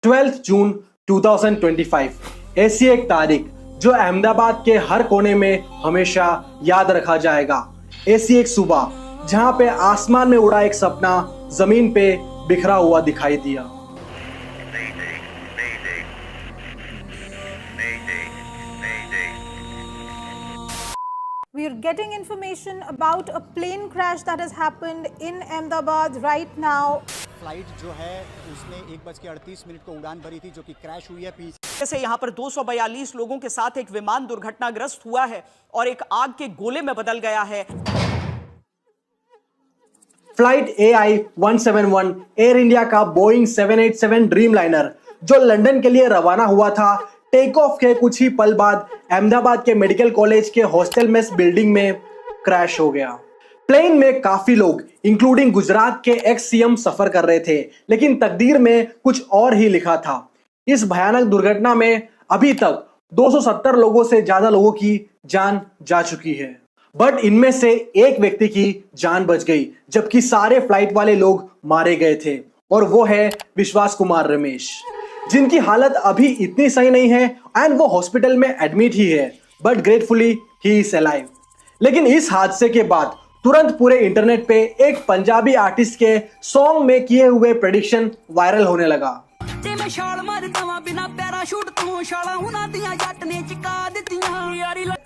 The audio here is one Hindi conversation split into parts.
12 जून 2025 ऐसी एक तारीख जो अहमदाबाद के हर कोने में हमेशा याद रखा जाएगा। ऐसी एक सुबह जहां पे आसमान में उड़ा एक सपना जमीन पे बिखरा हुआ दिखाई दिया। We are getting information about a plane crash that has happened in Ahmedabad right now. Flight जो है उसने 1:38 को उड़ान भरी थी जो कि क्रैश हुई है। पीछे से यहाँ पर 242 लोगों के साथ एक विमान दुर्घटनाग्रस्त हुआ है और एक आग के गोले में बदल गया है। फ्लाइट AI-171 एयर इंडिया का बोइंग 787 ड्रीम लाइनर जो लंदन के लिए रवाना हुआ था, टेक ऑफ के कुछ ही पल बाद अहमदाबाद के मेडिकल कॉलेज के हॉस्टल मेस बिल्डिंग में क्रैश हो गया। प्लेन में काफी लोग इंक्लूडिंग गुजरात के एक्स सीएम सफर कर रहे थे, लेकिन तकदीर में कुछ और ही लिखा था। इस भयानक दुर्घटना में अभी तक 270 लोगों से ज्यादा लोगों की जान जा चुकी है, बट इनमें से एक व्यक्ति की जान बच गई, जबकि सारे फ्लाइट वाले लोग मारे गए थे, और वो है विश्वास कुमार रमेश, जिनकी हालत अभी इतनी सही नहीं है एंड वो हॉस्पिटल में एडमिट ही है, but gratefully he is alive. लेकिन इस हादसे के बाद तुरंत पूरे इंटरनेट पे एक पंजाबी आर्टिस्ट के सॉन्ग में किए हुए प्रेडिक्शन वायरल होने लगा।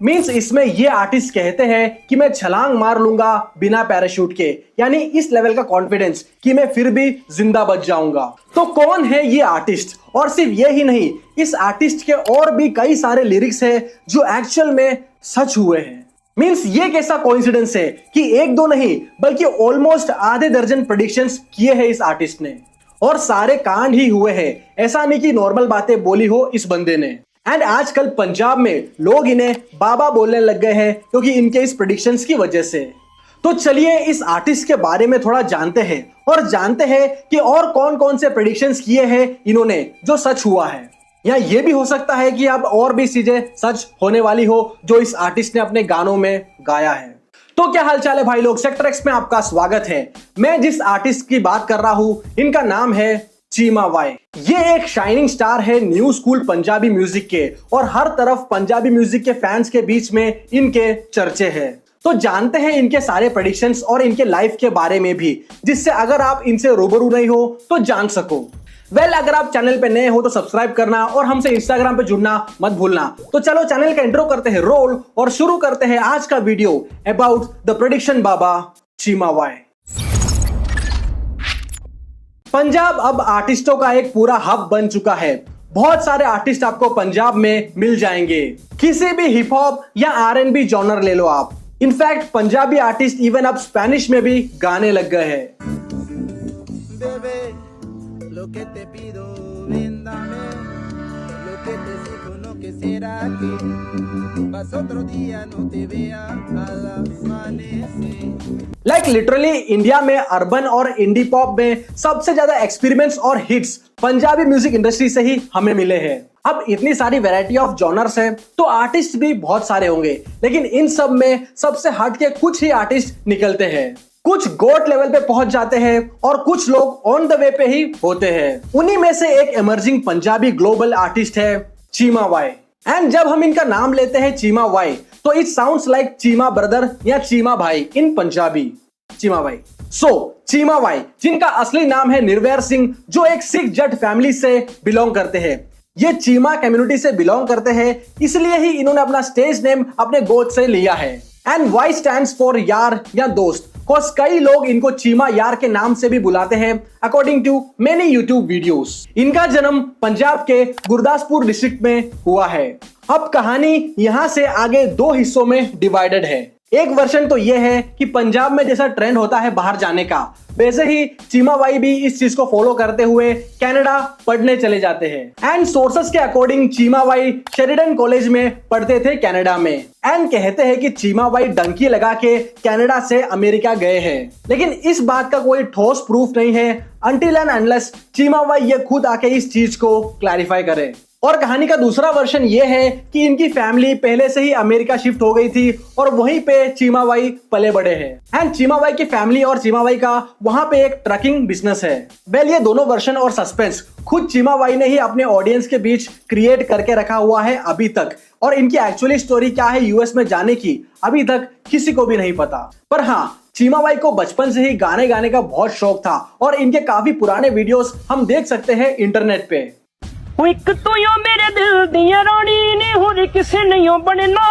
मींस इसमें ये आर्टिस्ट कहते हैं कि मैं छलांग मार लूंगा बिना पैराशूट के, यानी इस लेवल का कॉन्फिडेंस कि मैं फिर भी जिंदा बच जाऊंगा। तो कौन है ये आर्टिस्ट? और सिर्फ ये ही नहीं, इस आर्टिस्ट के और भी कई सारे लिरिक्स है जो एक्चुअल में सच हुए हैं। मींस ये कैसा कोइंसिडेंस है कि एक दो नहीं बल्कि ऑलमोस्ट आधे दर्जन प्रेडिक्शंस किए हैं इस आर्टिस्ट ने, और सारे कांड ही हुए हैं। ऐसा नहीं कि नॉर्मल बातें बोली हो इस बंदे ने। एंड आजकल पंजाब में लोग इन्हें बाबा बोलने लग गए हैं क्योंकि इनके इस प्रेडिक्शंस की वजह से। तो चलिए इस आर्टिस्ट के बारे में थोड़ा जानते हैं और जानते हैं कि और कौन कौन से प्रेडिक्शंस किए हैं इन्होंने जो सच हुआ है, या ये भी हो सकता है कि अब और भी चीजें सच होने वाली हो जो इस आर्टिस्ट ने अपने गानों में गाया है। तो क्या हालचाल है भाई लोग, सेक्टर एक्स में आपका स्वागत है। मैं जिस आर्टिस्ट की बात कर रहा हूं इनका नाम है चीमा वाई। ये एक शाइनिंग स्टार है न्यू स्कूल पंजाबी म्यूजिक के, और हर तरफ पंजाबी म्यूजिक के फैंस के बीच में इनके चर्चे हैं। तो जानते हैं इनके सारे प्रेडिक्शंस और इनके लाइफ के बारे में भी, जिससे अगर आप इनसे रूबरू नहीं हो तो जान सको। अगर आप चैनल पे नए हो तो सब्सक्राइब करना और हमसे इंस्टाग्राम पे जुड़ना मत भूलना। तो चलो चैनल का इंट्रो करते हैं रोल और शुरू करते हैं आज का video about the prediction Baba Cheema Y. Punjab अब आर्टिस्टों का एक पूरा हब बन चुका है। बहुत सारे आर्टिस्ट आपको पंजाब में मिल जाएंगे। किसी भी हिप हॉप या R&B जॉनर ले लो आप। इनफैक्ट पंजाबी आर्टिस्ट इवन अब स्पेनिश में भी गाने लग गए हैं। Lo que te pido, véndame, lo que te exijo, no que será que vas otro día no te vea al amanecer। Like literally India में अर्बन और इंडी पॉप में सबसे ज्यादा एक्सपेरिमेंट्स और हिट्स पंजाबी म्यूजिक इंडस्ट्री से ही हमें मिले हैं। अब इतनी सारी वैरायटी ऑफ जॉनर्स हैं तो आर्टिस्ट भी बहुत सारे होंगे, लेकिन इन सब में सबसे हट के कुछ ही आर्टिस्ट निकलते हैं। कुछ गोट लेवल पे पहुंच जाते हैं और कुछ लोग ऑन द वे पे ही होते हैं। उन्हीं में से एक इमर्जिंग पंजाबी ग्लोबल आर्टिस्ट है चीमा वाई। एंड जब हम इनका नाम लेते हैं चीमा वाई तो it sounds like Cheema brother या चीमा भाई इन पंजाबी। चीमा वाई। चीमा वाई जिनका असली नाम है निर्वैर सिंह, जो एक सिख जट फैमिली से बिलोंग करते हैं। ये चीमा कम्युनिटी से बिलोंग करते हैं, इसलिए ही इन्होंने अपना स्टेज नेम अपने गोद से लिया है। एंड वाई स्टैंड्स फॉर यार या दोस्त, cause कई लोग इनको चीमा यार के नाम से भी बुलाते हैं according to many YouTube videos. इनका जन्म पंजाब के गुरदासपुर डिस्ट्रिक्ट में हुआ है। अब कहानी यहां से आगे दो हिस्सों में डिवाइडेड है। एक वर्जन तो यह है कि पंजाब में जैसा ट्रेंड होता है बाहर जाने का, वैसे ही चीमा वाई भी इस चीज को फॉलो करते हुए कनाडा पढ़ने चले जाते हैं। एंड सोर्सेस के according Cheema Y Sheridan College में पढ़ते थे कनाडा में। एंड कहते हैं कि चीमा वाई डंकी लगा के कनाडा से अमेरिका गए हैं, लेकिन इस बात का कोई ठोस प्रूफ नहीं है until and unless Cheema Y ये खुद आके इस चीज को क्लैरिफाई करे। और कहानी का दूसरा वर्जन ये है कि इनकी फैमिली पहले से ही अमेरिका शिफ्ट हो गई थी और वहीं पे चीमा बाई पले बड़े हैं। एंड चीमा बाई की फैमिली और चीमा बाई का वहां पे एक ट्रकिंग बिजनेस है। वेल, ये दोनों वर्जन और सस्पेंस खुद चीमा बाई ने ही अपने ऑडियंस के बीच क्रिएट करके रखा हुआ है अभी तक, और इनकी एक्चुअली स्टोरी क्या है यूएस में जाने की अभी तक किसी को भी नहीं पता। पर हाँ, चीमा बाई को बचपन से ही गाने गाने का बहुत शौक था और इनके काफी पुराने वीडियोस हम देख सकते हैं इंटरनेट पे। एक तो यो मेरे दिल दिया रानी ने होर किसे नहीं बनना,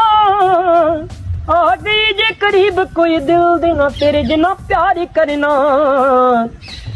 आ गई जे करीब कोई दिल देना तेरे जिना प्यार करना,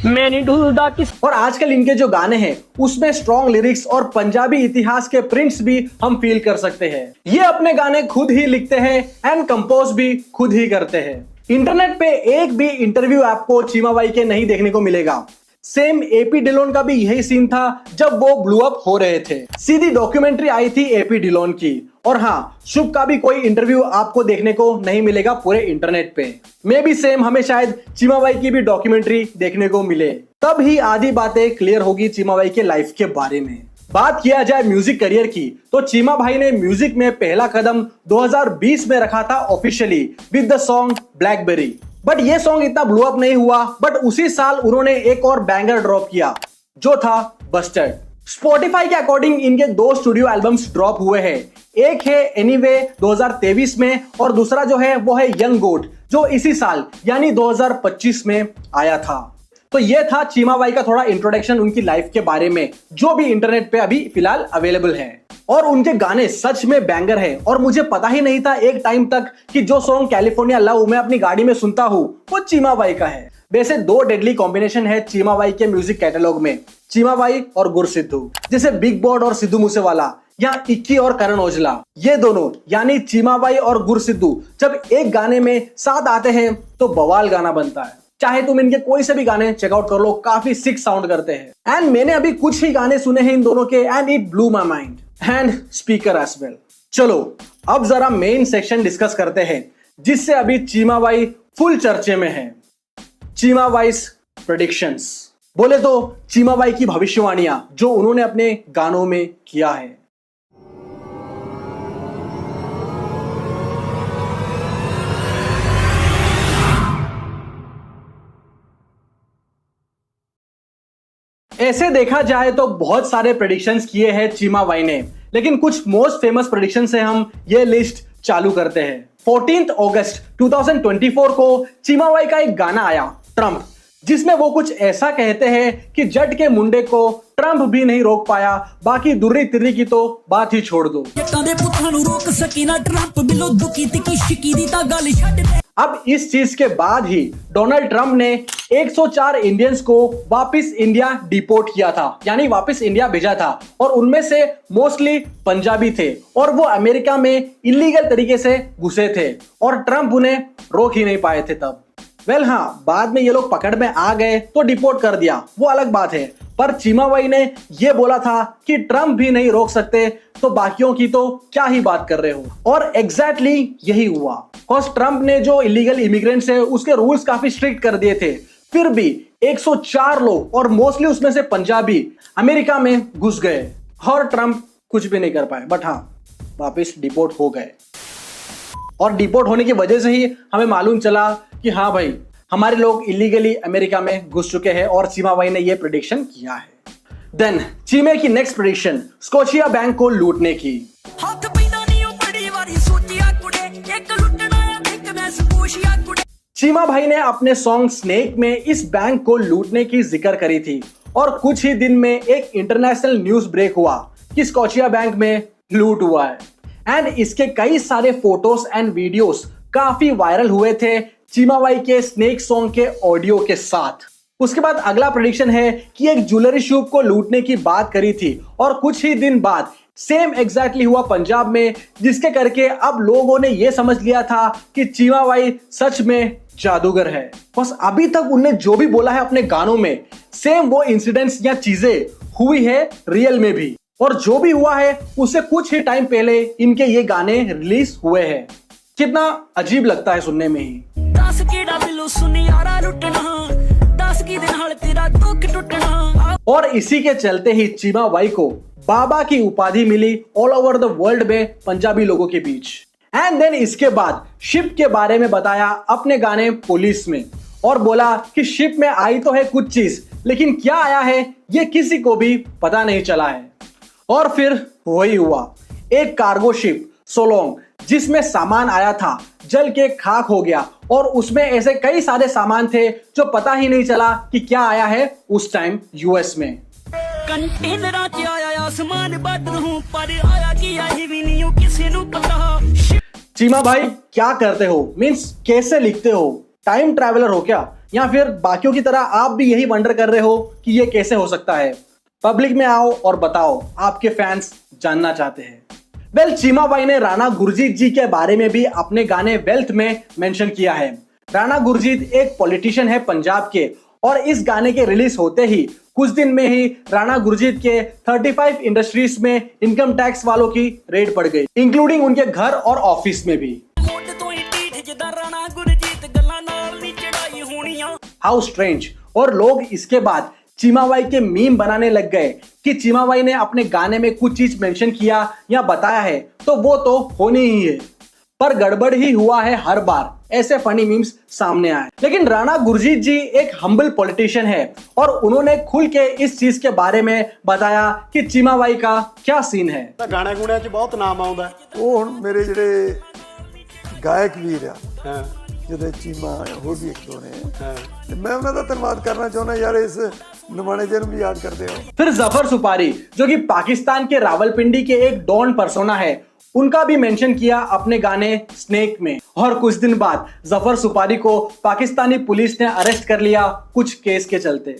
मैं नहीं ढूंढदा किस। और आजकल इनके जो गाने हैं उसमें स्ट्रॉन्ग लिरिक्स और पंजाबी इतिहास के प्रिंट्स भी हम फील कर सकते हैं। ये अपने गाने खुद ही लिखते हैं एंड कंपोज भी खुद ही करते हैं। इंटरनेट पे एक भी इंटरव्यू आपको चीमा बाई के नहीं देखने को मिलेगा। सेम एपी डिलोन का भी यही सीन था जब वो ब्लू अप हो रहे थे। सीधी डॉक्यूमेंट्री आई थी एपी डिलोन की। और हाँ, शुभ का भी कोई इंटरव्यू आपको देखने को नहीं मिलेगा पूरे इंटरनेट पे। मे भी सेम हमें शायद चीमा बाई की भी डॉक्यूमेंट्री देखने को मिले, तब ही आधी बातें क्लियर होगी चीमा बाई के लाइफ के बारे में। बात किया जाए म्यूजिक करियर की तो चीमा भाई ने म्यूजिक में पहला कदम 2020 में रखा था officially with the song blackberry. But ये सॉन्ग इतना ब्लो अप नहीं हुआ। बट उसी साल उन्होंने एक और बैंगर ड्रॉप किया जो था बस्टर्ड। स्पॉटिफाई के अकॉर्डिंग इनके 2 स्टूडियो एल्बम्स ड्रॉप हुए हैं। एक है एनीवे 2023 में और दूसरा जो है वो है यंग गोट जो इसी साल यानी 2025 में आया था। तो ये था चीमा बाई का थोड़ा इंट्रोडक्शन उनकी लाइफ के बारे में जो भी इंटरनेट पे अभी फिलहाल अवेलेबल है। और उनके गाने सच में बैंगर है और मुझे पता ही नहीं था एक टाइम तक कि जो सॉन्ग कैलिफोर्निया लव मैं अपनी गाड़ी में सुनता हूँ वो चीमा बाई का है। वैसे 2 डेडली कॉम्बिनेशन है चीमा बाई के म्यूजिक कैटलॉग में, चीमा बाई और गुरसिद्धू, जैसे बिग बॉड और सिद्धू मूसेवाला या इक्की और करण औजला। ये दोनों यानी चीमा बाई और गुरसिद्धू जब एक गाने में साथ आते हैं तो बवाल गाना बनता है। चाहे तुम इनके कोई से भी गाने चेकआउट कर लो, काफी सिक साउंड करते हैं। एंड मैंने अभी कुछ ही गाने सुने हैं इन दोनों के and it blew my mind and speaker as well. चलो अब जरा मेन सेक्शन डिस्कस करते हैं जिससे अभी चीमा बाई फुल चर्चे में है। चीमा बाईस प्रेडिक्शंस, बोले तो चीमा बाई की भविष्यवाणियां जो उन्होंने अपने गानों में किया है। ऐसे देखा जाए तो बहुत सारे प्रेडिक्शंस किए हैं चीमा बाई ने, लेकिन कुछ मोस्ट फेमस प्रेडिक्शन से हम ये लिस्ट चालू करते हैं। 14 अगस्त 2024 को चीमा बाई का एक गाना आया ट्रंप, जिसमें वो कुछ ऐसा कहते हैं कि जट के मुंडे को ट्रंप भी नहीं रोक पाया, बाकी दुर्री तिर्री की तो बात ही छोड़ दो। अब इस चीज के बाद ही डोनाल्ड ट्रंप ने 104 इंडियंस को वापस इंडिया डिपोर्ट किया था, यानी वापस इंडिया भेजा था, और उनमें से मोस्टली पंजाबी थे और वो अमेरिका में इलीगल तरीके से घुसे थे और ट्रंप उन्हें रोक ही नहीं पाए थे तब। वेल हाँ, बाद में ये लोग पकड़ में आ गए तो डिपोर्ट कर दिया, वो अलग बात है। पर चीमा बाई ने ये बोला था कि ट्रंप भी नहीं रोक सकते तो बाकियों की तो क्या ही बात कर रहे हो। और एग्जैक्टली यही हुआ। कॉज ट्रंप ने जो इलीगल इमिग्रेंट्स है उसके रूल्स काफी स्ट्रिक्ट कर दिए थे, फिर भी 104 लोग और मोस्टली उसमें से पंजाबी अमेरिका में घुस गए और ट्रंप कुछ भी नहीं कर पाए। बट हाँ, वापस डिपोर्ट हो गए और डिपोर्ट होने की वजह से ही हमें मालूम चला कि हाँ भाई, हमारे लोग इलीगली अमेरिका में घुस चुके हैं और चीमा बाई ने यह प्रेडिक्शन किया है। देन चीमे की नेक्स्ट प्रेडिक्शन स्कॉचिया बैंक को लूटने की। चीमा भाई ने अपने सॉन्ग स्नेक में इस बैंक को लूटने की जिक्र करी थी और कुछ ही दिन में एक इंटरनेशनल न्यूज ब्रेक हुआ कि स्कॉचिया बैंक में लूट हुआ है। एंड इसके कई सारे फोटोज एंड वीडियोस काफी वायरल हुए थे चीमा बाई के स्नेक सॉन्ग के ऑडियो के साथ। उसके बाद अगला प्रेडिक्शन है कि एक ज्वेलरी शॉप को लूटने की बात करी थी और कुछ ही दिन बाद सेम एग्जैक्टली हुआ पंजाब में, जिसके करके अब लोगों ने यह समझ लिया था कि चीमा बाई सच में जादूगर है। बस अभी तक उन्होंने जो भी बोला है अपने गानों में सेम वो इंसिडेंट्स या चीजें हुई है रियल में भी, और जो भी हुआ है उससे कुछ ही टाइम पहले इनके ये गाने रिलीज हुए हैं। कितना अजीब लगता है सुनने में ही। और इसी के चलते ही चीमा बाई को बाबा की उपाधि मिली ऑल ओवर द वर्ल्ड में पंजाबी लोगों के बीच। एंड देन इसके बाद शिप के बारे में बताया अपने गाने पुलिस में, और बोला कि शिप में आई तो है कुछ चीज, लेकिन क्या आया है ये किसी को भी पता नहीं चला है। और फिर वही हुआ, एक कार्गो शिप सोलोंग जिसमें सामान आया था जल के खाक हो गया, और उसमें ऐसे कई सारे सामान थे जो पता ही नहीं चला कि क्या आया है उस टाइम यूएस में। कंटेनरां च आया आसमान बादल हूं पर आया कि आई भी नहीं किसी नु पता। चीमा भाई क्या करते हो, मींस कैसे लिखते हो, टाइम ट्रैवलर हो क्या, या फिर बाकियों की तरह आप भी यही वंडर कर रहे हो कि ये कैसे हो सकता है? पब्लिक में आओ और बताओ, आपके फैंस जानना चाहते हैं। वेल, चीमा भाई ने राणा गुरजीत जी के बारे में भी अपने गाने वेल्थ में मेंशन किया है। राणा गुरजीत एक पॉलिटिशियन है पंजाब के, और इस गाने के रिलीज होते ही कुछ दिन में ही राणा गुरजीत के 35 इंडस्ट्रीज में इनकम टैक्स वालों की रेड पड़ गई, इंक्लूडिंग उनके घर और ऑफिस में भी। How strange. और लोग इसके बाद चीमा बाई के मीम बनाने लग गए कि चीमा बाई ने अपने गाने में कुछ चीज मेंशन किया या बताया है तो वो तो होनी ही है, पर गड़बड़ ही हुआ है हर बार, ऐसे फनी मीम्स सामने आए। लेकिन राणा गुरजीत जी एक हम्बल पॉलिटिशियन है, और उन्होंने खुल के इस चीज के बारे में बताया कि चीमा बाई का क्या सीन है। गाने गुणिਆਂ 'ਚ ਬਹੁਤ ਨਾਮ ਆਉਂਦਾ ਉਹ ਹੁਣ ਮੇਰੇ ਜਿਹੜੇ ਗਾਇਕ ਵੀਰ ਆ ਜਿਹਦੇ ਚੀਮਾ ਹੋਰ ਵੀ ਇੱਕ ਦੋ ਨੇ, ਤੇ ਮੈਂ ਉਹਨਾਂ ਦਾ ਧੰਨਵਾਦ ਕਰਨਾ ਚਾਹੁੰਦਾ ਯਾਰ, ਇਸ नमाने जन भी याद करते हो। फिर जफर सुपारी जो कि पाकिस्तान के रावलपिंडी के एक डॉन पर्सोना है, उनका भी मेंशन किया अपने गाने स्नेक में। और कुछ दिन बाद जफर सुपारी को पाकिस्तानी पुलिस ने अरेस्ट कर लिया कुछ केस के चलते।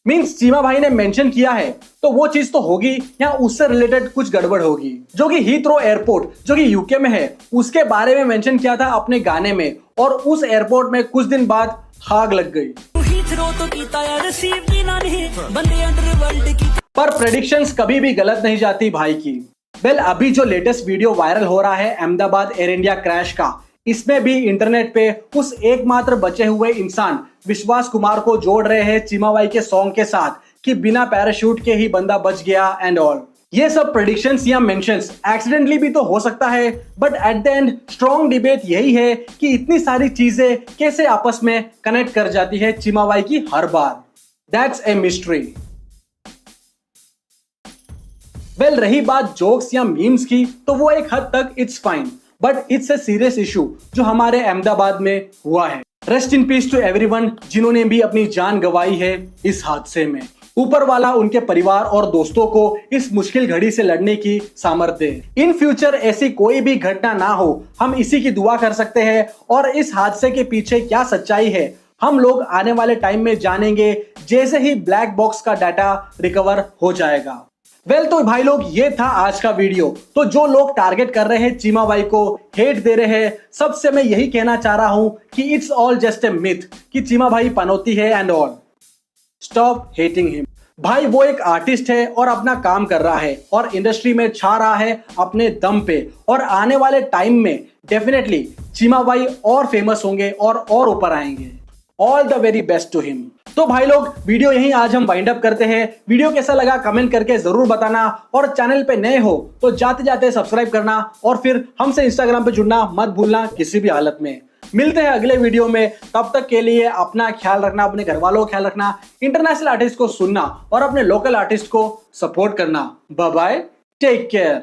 मींस चीमा भाई ने मेंशन किया है तो वो चीज तो होगी या उससे रिलेटेड कुछ गड़बड़ होगी। जो कि हीथ्रो एयरपोर्ट जो कि यूके में है, उसके बारे में मेंशन किया था अपने गाने में, और उस एयरपोर्ट में कुछ दिन बाद आग लग गई। पर प्रेडिक्शंस कभी भी गलत नहीं जाती भाई की। वेल, अभी जो लेटेस्ट वीडियो वायरल हो रहा है अहमदाबाद एयर इंडिया क्रैश का, इसमें भी इंटरनेट पे उस एकमात्र बचे हुए इंसान विश्वास कुमार को जोड़ रहे हैं चीमा बाई के सॉन्ग के साथ कि बिना पैराशूट के ही बंदा बच गया एंड ऑल। ये सब प्रेडिक्शंस या मेंशंस एक्सीडेंटली भी तो हो सकता है, but at the end strong debate यही है कि इतनी सारी चीजें कैसे आपस में कनेक्ट कर जाती है चीमा बाई की हर बार। That's a mystery. वेल, रही बात जोक्स या मीम्स की, तो वो एक हद तक it's fine, but it's a serious issue जो हमारे अहमदाबाद में हुआ है। Rest in peace to everyone जिन्होंने भी अपनी जान गंवाई है इस हादसे में। ऊपर वाला उनके परिवार और दोस्तों को इस मुश्किल घड़ी से लड़ने की सामर्थ्य दे। इन फ्यूचर ऐसी कोई भी घटना ना हो, हम इसी की दुआ कर सकते हैं। और इस हादसे के पीछे क्या सच्चाई है हम लोग आने वाले टाइम में जानेंगे, जैसे ही ब्लैक बॉक्स का डाटा रिकवर हो जाएगा। वेल, तो भाई लोग ये था आज का वीडियो। तो जो लोग टारगेट कर रहे हैं चीमा बाई को, हेट दे रहे हैं, सबसे मैं यही कहना चाह रहा हूं कि it's all just a myth कि चीमा भाई पनौती है and all. Stop hating him. भाई वो एक आर्टिस्ट है और अपना काम कर रहा है और इंडस्ट्री में छा रहा है अपने दम पे, और आने वाले टाइम में डेफिनेटली चीमा भाई और फेमस होंगे और ऊपर आएंगे। All the very best to him. तो भाई लोग, वीडियो यहीं आज हम वाइंड अप करते हैं। वीडियो कैसा लगा कमेंट करके जरूर बताना, और चैनल पे नए हो तो जाते जाते सब्सक्राइब करना, और फिर हमसे इंस्टाग्राम पे जुड़ना मत भूलना किसी भी हालत में। मिलते हैं अगले वीडियो में, तब तक के लिए अपना ख्याल रखना, अपने घर वालों का ख्याल रखना, इंटरनेशनल आर्टिस्ट को सुनना और अपने लोकल आर्टिस्ट को सपोर्ट करना। Bye bye, take care.